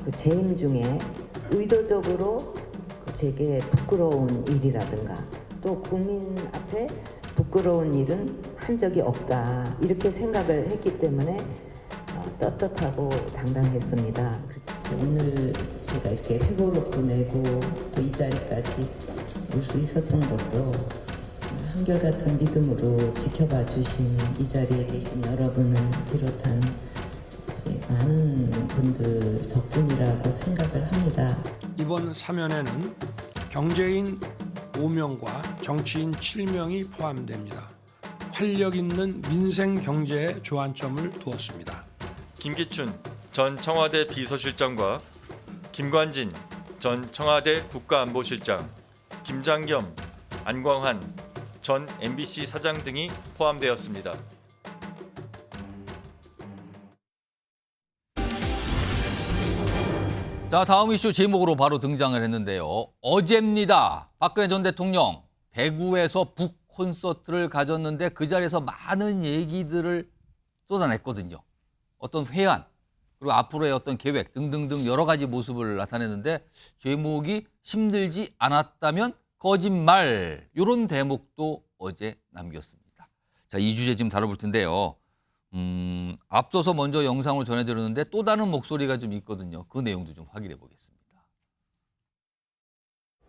그 재임 중에 의도적으로 제게 부끄러운 일이라든가 또 국민 앞에 부끄러운 일은 한 적이 없다 이렇게 생각을 했기 때문에 떳떳하고 당당했습니다. 오늘 제가 이렇게 회고록도 내고 또 이 자리까지 올 수 있었던 것도 한결같은 믿음으로 지켜봐 주신 이 자리에 계신 여러분을 비롯한 많은 분들 덕분이라고 생각을 합니다. 이번 사면에는 경제인 5명과 정치인 7명이 포함됩니다. 활력 있는 민생 경제에 주안점을 두었습니다. 김기춘 전 청와대 비서실장과 김관진 전 청와대 국가안보실장, 김장겸, 안광환 전 MBC 사장 등이 포함되었습니다. 자, 다음 이슈 제목으로 바로 등장을 했는데요. 어제입니다. 박근혜 전 대통령 대구에서 북 콘서트를 가졌는데 그 자리에서 많은 얘기들을 쏟아냈거든요. 어떤 회안, 그리고 앞으로의 어떤 계획 등등등 여러 가지 모습을 나타냈는데 제목이 힘들지 않았다면 거짓말, 이런 대목도 어제 남겼습니다. 자, 이 주제 지금 다뤄볼 텐데요. 앞서서 먼저 영상을 전해드렸는데 또 다른 목소리가 좀 있거든요. 그 내용도 좀 확인해 보겠습니다.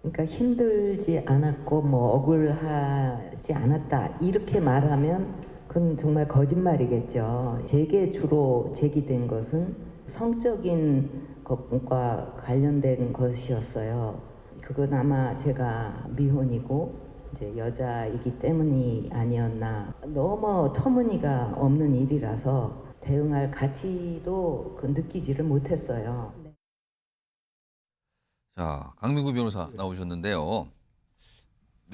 그러니까 힘들지 않았고 뭐 억울하지 않았다 이렇게 말하면 그건 정말 거짓말이겠죠. 제게 주로 제기된 것은 성적인 것과 관련된 것이었어요. 그건 아마 제가 미혼이고 이제 여자이기 때문이 아니었나. 너무 터무니가 없는 일이라서 대응할 가치도 느끼지를 못했어요. 자, 강민구 변호사 나오셨는데요.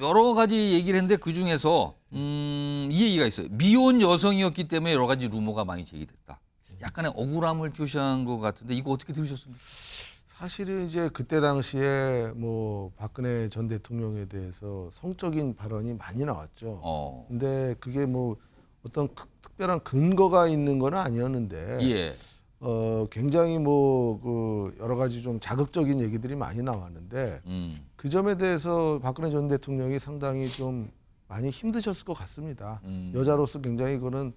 여러 가지 얘기를 했는데 그중에서 이 얘기가 있어요. 미혼 여성이었기 때문에 여러 가지 루머가 많이 제기됐다. 약간의 억울함을 표시한 것 같은데 이거 어떻게 들으셨습니까? 사실은 이제 그때 당시에 뭐 박근혜 전 대통령에 대해서 성적인 발언이 많이 나왔죠. 근데 그게 뭐 어떤 특별한 근거가 있는 건 아니었는데 예. 굉장히 뭐 그 여러 가지 좀 자극적인 얘기들이 많이 나왔는데 그 점에 대해서 박근혜 전 대통령이 상당히 좀 많이 힘드셨을 것 같습니다. 여자로서 굉장히 그거는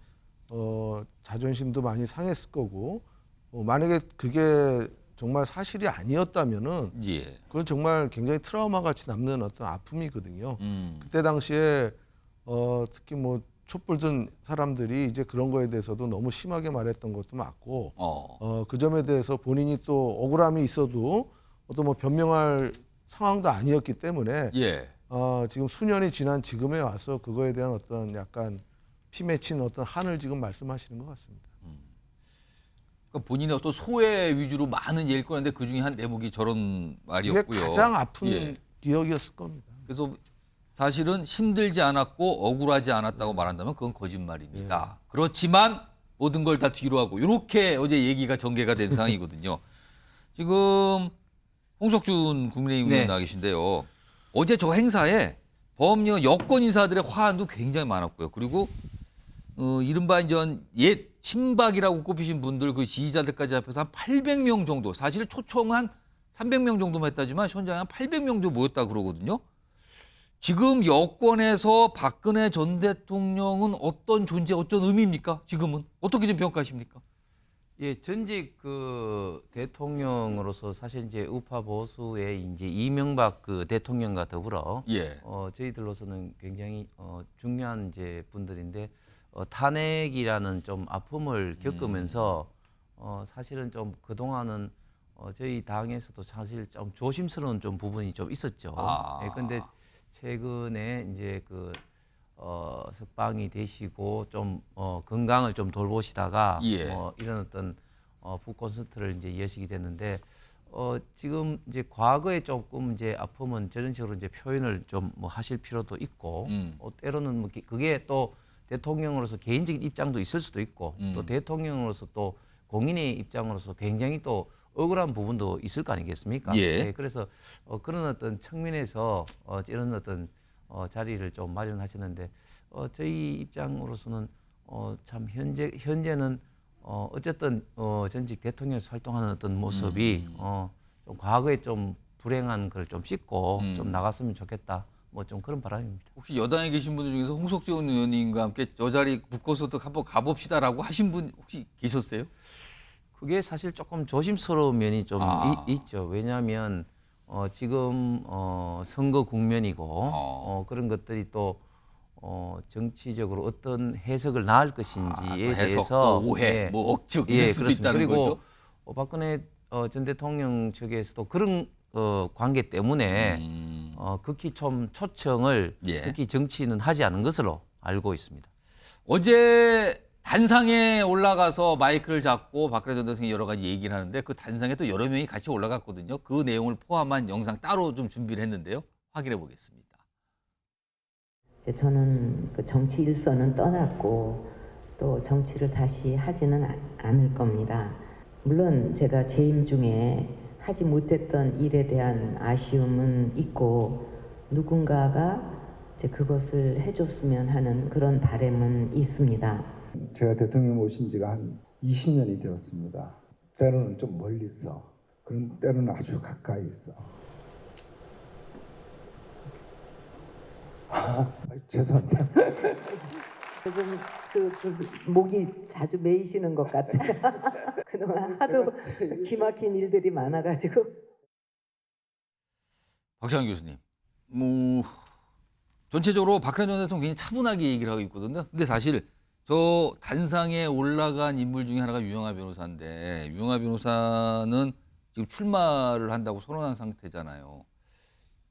자존심도 많이 상했을 거고 만약에 그게 정말 사실이 아니었다면은 예. 그건 정말 굉장히 트라우마 같이 남는 어떤 아픔이거든요. 그때 당시에 특히 뭐 촛불 든 사람들이 이제 그런 거에 대해서도 너무 심하게 말했던 것도 맞고 그 점에 대해서 본인이 또 억울함이 있어도 어떤 뭐 변명할 상황도 아니었기 때문에 예. 지금 수년이 지난 지금에 와서 그거에 대한 어떤 약간 피 맺힌 어떤 한을 지금 말씀하시는 것 같습니다. 그러니까 본인의 어떤 소외 위주로 많은 얘기를 꺼냈는데 그중에 한 대목이 저런 이게 말이었고요. 가장 아픈 예. 기억이었을 겁니다. 그래서 사실은 힘들지 않았고 억울하지 않았다고 말한다면 그건 거짓말입니다. 그렇지만 모든 걸 다 뒤로 하고 이렇게 어제 얘기가 전개가 된 상황이거든요. 지금 홍석준 국민의힘 의원 나와 계신데요. 어제 저 행사에 범여 여권 인사들의 화환도 굉장히 많았고요. 그리고 이른바 이제 옛 친박이라고 꼽히신 분들 그 지지자들까지 합해서 한 800명 정도, 사실 초청은 한 300명 정도만 했다지만 현장에 한 800명 정도 모였다 그러거든요. 지금 여권에서 박근혜 전 대통령은 어떤 존재, 어떤 의미입니까? 지금은 어떻게 좀 평가하십니까? 예, 전직 그 대통령으로서 사실 이제 우파 보수의 이제 이명박 그 대통령과 더불어 예. 저희들로서는 굉장히 중요한 이제 분들인데 탄핵이라는 좀 아픔을 겪으면서 사실은 좀 그동안은 저희 당에서도 사실 좀 조심스러운 좀 부분이 좀 있었죠. 예, 근데 최근에 이제 그 석방이 되시고 좀 건강을 좀 돌보시다가 예. 이런 어떤 북 콘서트를 이제 여시게 됐는데 지금 이제 과거에 조금 이제 아픔은 저런 식으로 이제 표현을 좀 뭐 하실 필요도 있고 때로는 뭐 그게 또 대통령으로서 개인적인 입장도 있을 수도 있고 또 대통령으로서 또 공인의 입장으로서 굉장히 또 억울한 부분도 있을 거 아니겠습니까? 예. 네, 그래서 그런 어떤 측면에서 이런 어떤 자리를 좀 마련하셨는데 저희 입장으로서는 참 현재는 어쨌든 전직 대통령에서 활동하는 어떤 모습이 좀 과거에 좀 불행한 걸 좀 씻고 좀 나갔으면 좋겠다. 뭐 좀 그런 바람입니다. 혹시 여당에 계신 분들 중에서 홍석준 의원님과 함께 저 자리 묶어서도 한번 가봅시다라고 하신 분 혹시 계셨어요? 그게 사실 조금 조심스러운 면이 좀 있죠. 왜냐하면 지금 선거 국면이고 그런 것들이 또 정치적으로 어떤 해석을 낳을 것인지에 해석, 대해서 또 오해, 뭐 억측 예, 이럴 수도 그렇습니다. 있다는 그리고 거죠. 박근혜 전 대통령 측에서도 그런 관계 때문에 극히 좀 초청을 예. 특히 정치인은 하지 않은 것으로 알고 있습니다. 어제 단상에 올라가서 마이크를 잡고 박근혜 전 대통령이 여러 가지 얘기를 하는데 그 단상에 또 여러 명이 같이 올라갔거든요. 그 내용을 포함한 영상 따로 좀 준비를 했는데요. 확인해 보겠습니다. 이제 저는 그 정치 일선은 떠났고 또 정치를 다시 하지는 않을 겁니다. 물론 제가 재임 중에 하지 못했던 일에 대한 아쉬움은 있고 누군가가 이제 그것을 해줬으면 하는 그런 바람은 있습니다. 제가 대통령 오신 지가 한 20년이 되었습니다. 때로는 좀 멀리서, 그런 때로는 아주 가까이 있어. 죄송합니다. 조금 목이 자주 메이시는 것 같아요. 그동안 하도 기막힌 일들이 많아가지고. 박찬원 교수님, 뭐 전체적으로 박근혜 전 대통령 굉장히 차분하게 얘기를 하고 있거든요. 근데 사실 저 단상에 올라간 인물 중에 하나가 유영하 변호사인데 유영하 변호사는 지금 출마를 한다고 선언한 상태잖아요.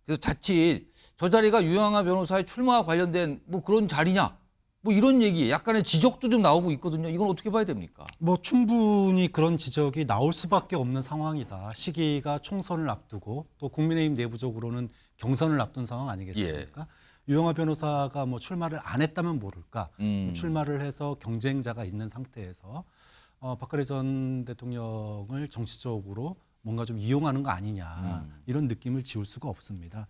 그래서 자칫 저 자리가 유영하 변호사의 출마와 관련된 뭐 그런 자리냐? 뭐 이런 얘기, 약간의 지적도 좀 나오고 있거든요. 이건 어떻게 봐야 됩니까? 뭐 충분히 그런 지적이 나올 수밖에 없는 상황이다. 시기가 총선을 앞두고 또 국민의힘 내부적으로는 경선을 앞둔 상황 아니겠습니까? 유영하 변호사가 뭐 출마를 안 했다면 모를까? 출마를 해서 경쟁자가 있는 상태에서 박근혜 전 대통령을 정치적으로 뭔가 좀 이용하는 거 아니냐 이런 느낌을 지울 수가 없습니다.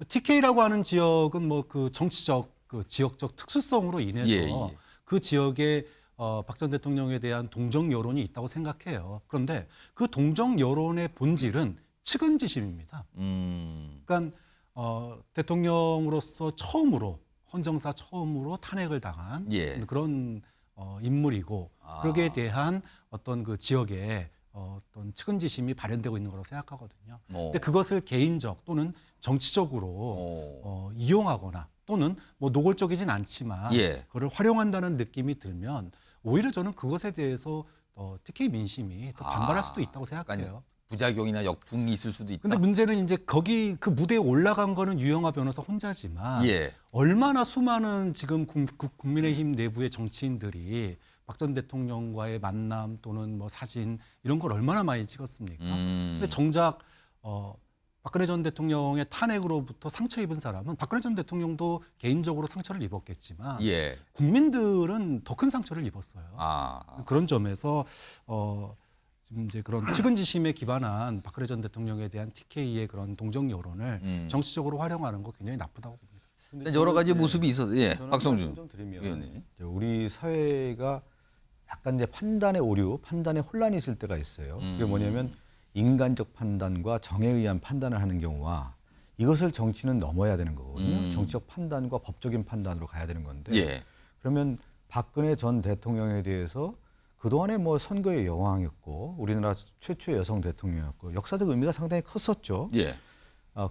TK라고 하는 지역은 뭐 그 정치적 그 지역적 특수성으로 인해서 그 지역에 박 전 대통령에 대한 동정 여론이 있다고 생각해요. 그런데 그 동정 여론의 본질은 측은지심입니다. 그러니까 대통령으로서 처음으로 헌정사 처음으로 탄핵을 당한 그런 인물이고 거기에 대한 어떤 그 지역에 어떤 측은지심이 발현되고 있는 거라고 생각하거든요. 근데 그것을 개인적 또는 정치적으로 이용하거나 또는 뭐 노골적이진 않지만 그걸 활용한다는 느낌이 들면 오히려 저는 그것에 대해서 특히 민심이 더 반발할 수도 있다고 생각해요. 부작용이나 역풍이 있을 수도 있다. 근데 문제는 이제 거기 그 무대에 올라간 거는 유영하 변호사 혼자지만 얼마나 수많은 지금 국민의힘 내부의 정치인들이 박 전 대통령과의 만남 또는 뭐 사진 이런 걸 얼마나 많이 찍었습니까? 근데 정작 박근혜 전 대통령의 탄핵으로부터 상처 입은 사람은 박근혜 전 대통령도 개인적으로 상처를 입었겠지만 국민들은 더 큰 상처를 입었어요. 그런 점에서 지금 이제 그런 측은지심에 기반한 박근혜 전 대통령에 대한 TK의 그런 동정 여론을 정치적으로 활용하는 거 굉장히 나쁘다고 봅니다. 여러 가지 모습이 있어서 박성준 좀 드리면 의원님. 우리 사회가 약간 이제 판단의 오류, 판단의 혼란이 있을 때가 있어요. 그게 뭐냐면 인간적 판단과 정에 의한 판단을 하는 경우와 이것을 정치는 넘어야 되는 거거든요. 정치적 판단과 법적인 판단으로 가야 되는 건데 그러면 박근혜 전 대통령에 대해서 그동안에 뭐 선거의 여왕이었고 우리나라 최초의 여성 대통령이었고 역사적 의미가 상당히 컸었죠.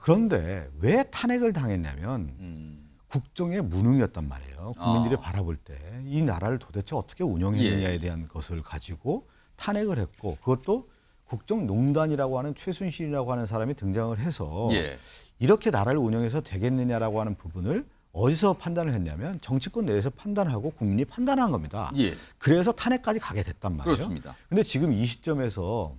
그런데 왜 탄핵을 당했냐면 국정의 무능이었단 말이에요. 국민들이 바라볼 때 이 나라를 도대체 어떻게 운영했느냐에 대한 것을 가지고 탄핵을 했고 그것도 국정농단이라고 하는 최순실이라고 하는 사람이 등장을 해서 이렇게 나라를 운영해서 되겠느냐라고 하는 부분을 어디서 판단을 했냐면 정치권 내에서 판단하고 국민이 판단한 겁니다. 그래서 탄핵까지 가게 됐단 말이에요. 그렇습니다. 근데 지금 이 시점에서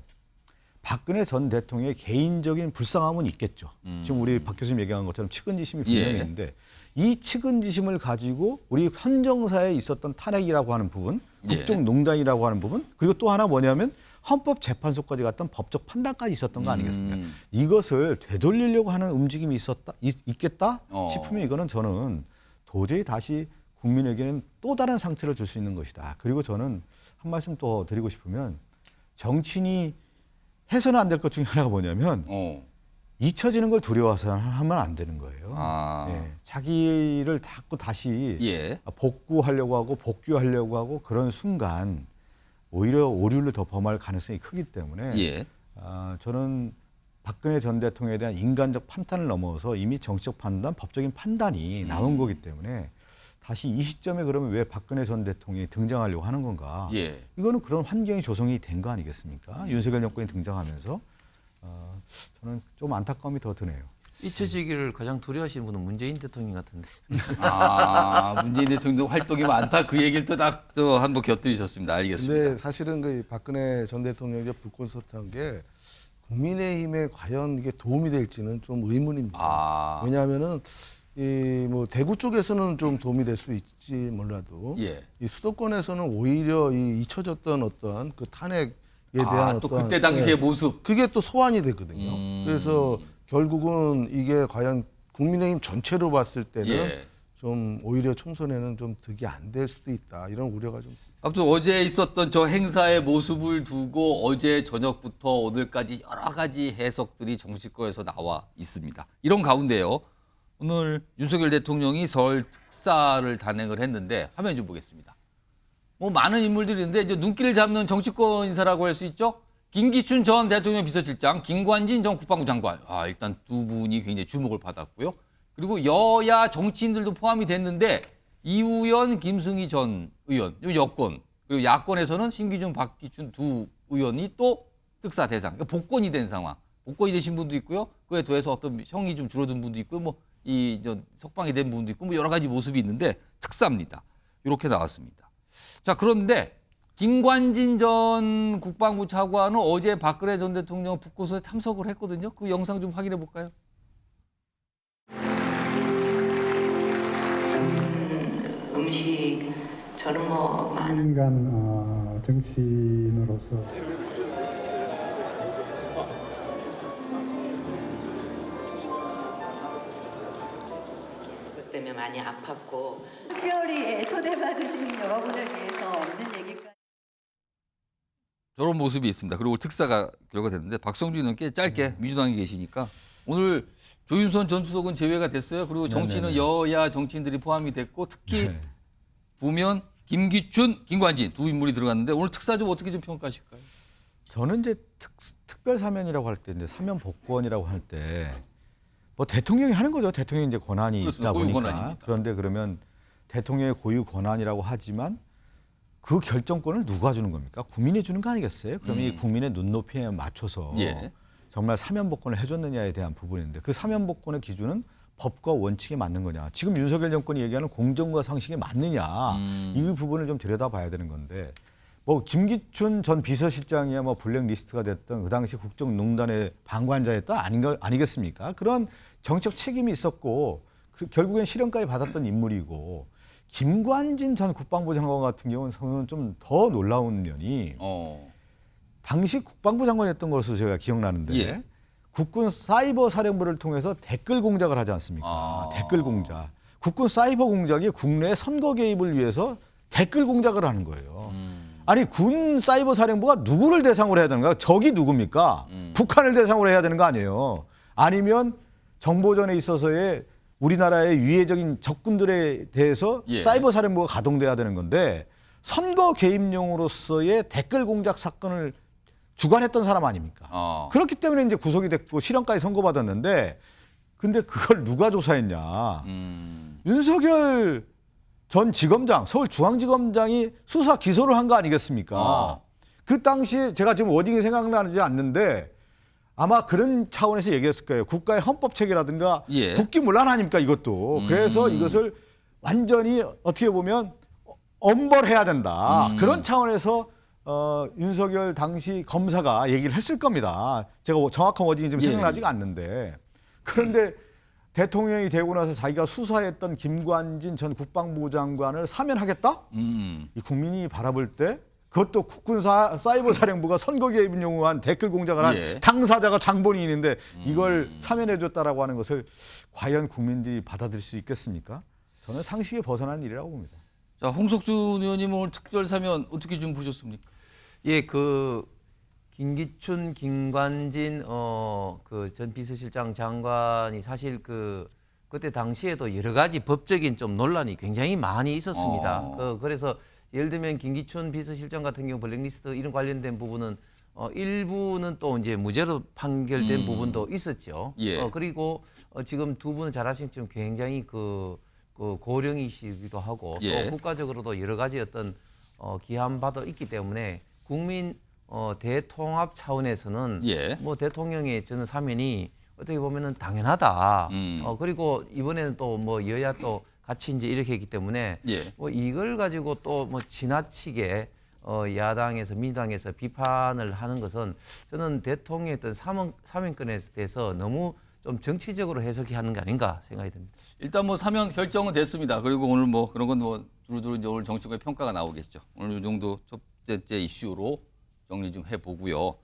박근혜 전 대통령의 개인적인 불쌍함은 있겠죠. 지금 우리 박 교수님 얘기한 것처럼 측은지심이 분명히 있는데 이 측은지심을 가지고 우리 헌정사에 있었던 탄핵이라고 하는 부분, 국정농단이라고 하는 부분, 그리고 또 하나 뭐냐면 헌법재판소까지 갔던 법적 판단까지 있었던 거 아니겠습니까? 이것을 되돌리려고 하는 움직임이 있겠다 싶으면 이거는 저는 도저히 다시 국민에게는 또 다른 상처를 줄 수 있는 것이다. 그리고 저는 한 말씀 또 드리고 싶으면 정치인이 해서는 안 될 것 중에 하나가 뭐냐면 잊혀지는 걸 두려워서 하면 안 되는 거예요. 예, 자기를 자꾸 다시 예. 복구하려고 하고 복귀하려고 하고 그런 순간 오히려 오류를 더 범할 가능성이 크기 때문에 예. 저는 박근혜 전 대통령에 대한 인간적 판단을 넘어서 이미 정치적 판단, 법적인 판단이 나온 거기 때문에 다시 이 시점에 그러면 왜 박근혜 전 대통령이 등장하려고 하는 건가? 예. 이거는 그런 환경이 조성이 된 거 아니겠습니까? 윤석열 정권이 등장하면서 저는 좀 안타까움이 더 드네요. 잊혀지기를 가장 두려워하시는 분은 문재인 대통령 같은데. 문재인 대통령도 활동이 많다. 그 얘기를 또 한번 곁들이셨습니다. 알겠습니다. 근데 사실은 그 박근혜 전 대통령이 불꽃섰던 게 국민의힘에 과연 이게 도움이 될지는 좀 의문입니다. 왜냐하면은 이 뭐 대구 쪽에서는 좀 도움이 될 수 있지 몰라도 예. 이 수도권에서는 오히려 이 잊혀졌던 어떤 그 탄핵에 대한 또 어떤 그때 당시의 모습. 그게 또 소환이 되거든요. 그래서 결국은 이게 과연 국민의힘 전체로 봤을 때는 예. 좀 오히려 총선에는 좀 득이 안 될 수도 있다 이런 우려가 좀. 아무튼 어제 있었던 저 행사의 모습을 두고 어제 저녁부터 오늘까지 여러 가지 해석들이 정치권에서 나와 있습니다. 이런 가운데요. 오늘 윤석열 대통령이 설 특사를 단행을 했는데 화면 좀 보겠습니다. 뭐 많은 인물들이 있는데 이제 눈길을 잡는 정치권 인사라고 할 수 있죠. 김기춘 전 대통령 비서실장, 김관진 전 국방부 장관. 일단 두 분이 굉장히 주목을 받았고요. 그리고 여야 정치인들도 포함이 됐는데 이우연, 김승희 전 의원, 여권, 그리고 야권에서는 심기준, 박기춘 두 의원이 또 특사 대상, 그러니까 복권이 된 상황. 복권이 되신 분도 있고요. 그에 더해서 어떤 형이 좀 줄어든 분도 있고요. 뭐 석방이 된 분도 있고 뭐 여러 가지 모습이 있는데 특사입니다. 이렇게 나왔습니다. 자, 그런데 김관진 전 국방부 차관은 어제 박근혜 전 대통령 북고서에 참석을 했거든요. 그 영상 좀 확인해 볼까요? 음식 저는 뭐 많은 인간 정치인으로서 것 때문에 많이 아팠고 특별히 초대받으신 여러분을 위해서 없는 얘기까지. 저런 모습이 있습니다. 그리고 특사가 결과됐는데 박성준 의원께 짧게 민주당에 계시니까 오늘 조윤선 전 수석은 제외가 됐어요. 그리고 정치인은 여야 정치인들이 포함이 됐고 특히 보면 김기춘, 김관진 두 인물이 들어갔는데 오늘 특사 좀 어떻게 좀 평가하실까요? 저는 이제 특별 사면이라고 할 때 이제 사면 복권이라고 할 때 뭐 대통령이 하는 거죠. 대통령이 이제 권한이 그렇습니다. 있다 고유 보니까. 권한입니다. 그런데 그러면 대통령의 고유 권한이라고 하지만 그 결정권을 누가 주는 겁니까? 국민이 주는 거 아니겠어요? 그럼 이 국민의 눈높이에 맞춰서 정말 사면 복권을 해줬느냐에 대한 부분인데 그 사면 복권의 기준은 법과 원칙에 맞는 거냐. 지금 윤석열 정권이 얘기하는 공정과 상식에 맞느냐. 이 부분을 좀 들여다봐야 되는 건데 뭐 김기춘 전 비서실장이야 뭐 블랙리스트가 됐던 그 당시 국정농단의 방관자였던 아니겠습니까? 그런 정책 책임이 있었고 결국엔 실형까지 받았던 인물이고 김관진 전 국방부 장관 같은 경우는 좀 더 놀라운 면이 당시 국방부 장관이었던 것으로 제가 기억나는데 국군 사이버 사령부를 통해서 댓글 공작을 하지 않습니까? 댓글 공작. 국군 사이버 공작이 국내 선거 개입을 위해서 댓글 공작을 하는 거예요. 아니 군 사이버 사령부가 누구를 대상으로 해야 되는가? 적이 누굽니까? 북한을 대상으로 해야 되는 거 아니에요. 아니면 정보전에 있어서의 우리나라의 위해적인 적군들에 대해서 사이버 사령부가 가동돼야 되는 건데 선거 개입용으로서의 댓글 공작 사건을 주관했던 사람 아닙니까? 그렇기 때문에 이제 구속이 됐고 실형까지 선고받았는데 근데 그걸 누가 조사했냐? 윤석열 전 지검장, 서울중앙지검장이 수사 기소를 한 거 아니겠습니까? 그 당시에 제가 지금 워딩이 생각나지 않는데 아마 그런 차원에서 얘기했을 거예요. 국가의 헌법 체계라든가 국기문란 아닙니까 이것도. 그래서 이것을 완전히 어떻게 보면 엄벌해야 된다. 그런 차원에서 윤석열 당시 검사가 얘기를 했을 겁니다. 제가 정확한 워딩이 지금 생각나지가 않는데. 그런데 대통령이 되고 나서 자기가 수사했던 김관진 전 국방부 장관을 사면하겠다? 이 국민이 바라볼 때 그것도 국군 사이버 사령부가 선거 개입을 용한 댓글 공작을 한 당사자가 장본인인데 이걸 사면해줬다라고 하는 것을 과연 국민들이 받아들일 수 있겠습니까? 저는 상식에 벗어난 일이라고 봅니다. 자, 홍석준 의원님은 오늘 특별 사면 어떻게 좀 보셨습니까? 예, 그 김기춘, 김관진 그 전 비서실장 장관이 사실 그때 당시에도 여러 가지 법적인 좀 논란이 굉장히 많이 있었습니다. 그래서 예를 들면 김기춘 비서실장 같은 경우 블랙리스트 이런 관련된 부분은 일부는 또 이제 무죄로 판결된 부분도 있었죠. 예. 그리고 지금 두 분은 잘 아시겠지만 굉장히 그 고령이시기도 하고 예. 또 국가적으로도 여러 가지 어떤 기한 바도 있기 때문에 국민 대통합 차원에서는 예. 뭐 대통령의 저는 사면이 어떻게 보면은 당연하다. 그리고 이번에는 또 뭐 여야 또 같이 이제 이렇게 했기 때문에 예. 뭐 이걸 가지고 또 뭐 지나치게 야당에서 민주당에서 비판을 하는 것은 저는 대통령의 어떤 사면권에 대해서 너무 좀 정치적으로 해석이 하는 게 아닌가 생각이 듭니다. 일단 뭐 사면 결정은 됐습니다. 그리고 오늘 뭐 그런 건 뭐 두루두루 이제 오늘 정치권의 평가가 나오겠죠. 오늘 이 정도 첫 번째 이슈로 정리 좀 해보고요.